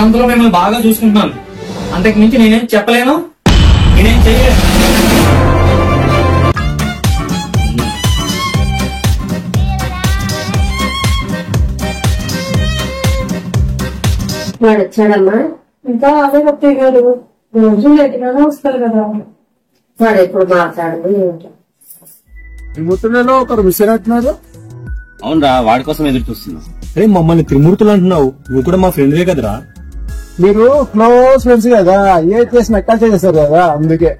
అంతలో మిమ్మల్ని బాగా చూసుకుంటున్నాను. అంతకు మించి నేనేం చెప్పలేను, నేనేం చేయలేను. వాడు వచ్చాడమ్మా? ఇంకా అదే అత్తయ్య గారు రోజు లేట్గానే వస్తారు కదా. వాడు ఎప్పుడు మాట్లాడదు ఏంటో. త్రిమూర్తులలో ఒకరు మిస్ అయినట్టున్నారు. అవునరా, వాడి కోసం ఎదురు చూస్తున్నా. అరే మమ్మల్ని త్రిమూర్తులు అంటున్నావు, నువ్వు కూడా మా ఫ్రెండ్వే కదరా. మీరు క్లోజ్ ఫ్రెండ్స్ కదా, ఏ చేసిన అటాచ్ చేస్తారు కదా, అందుకే.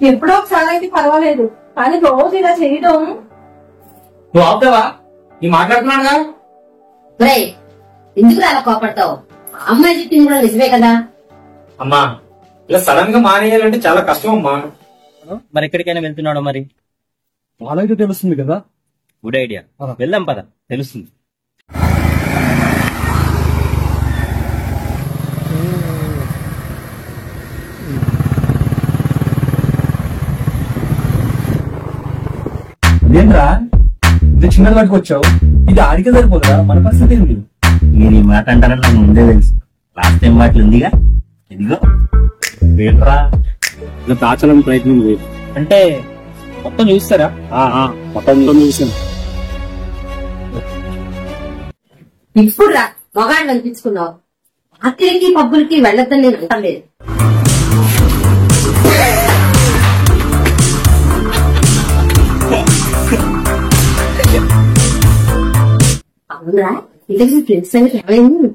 ఎప్పుడో ఒకసారి అయితే పర్వాలేదు, కానీ రోజు ఇలా చేయడం. నువ్వు ఆపుతావా? నీ మాట్లాడుతున్నాడుగా. ఎందుకు అలా కోపడతావు? అమ్మాయి చెప్పింది కూడా నిజమే కదా. అమ్మా, ఇలా సడన్ గా మానేయాలంటే చాలా కష్టం అమ్మా. మరి ఎక్కడికైనా వెళ్తున్నాడు మరి? వాళ్ళైతే తెలుస్తుంది కదా. గుడ్ ఐడియా, వెళ్దాం పద, తెలుస్తుంది. అదేంట్రా ఇంత చిన్న వాటికి వచ్చావు? ఇది ఆడికే సరిపోదురా, మన పరిస్థితి ఏంటి? మీరు ఈ మాట అంటారని నాకు ముందే తెలుసు. లాస్ట్ టైం మాటలు ఉందిగా, ఇదిగో వేట్రా. ఇలా దాచాలని ప్రయత్నం లేదు. అంటే మొత్తం చూస్తారా? మొత్తం చూసాను. ఇప్పుడు రా మగాడు అనిపించుకున్నావు. రాత్రికి పబ్బులకి వెళ్ళొద్దని నేను అంటలేదు. అవునరా, ఇంతకీ ఫ్రెండ్స్ సంగతి ఏమైంది?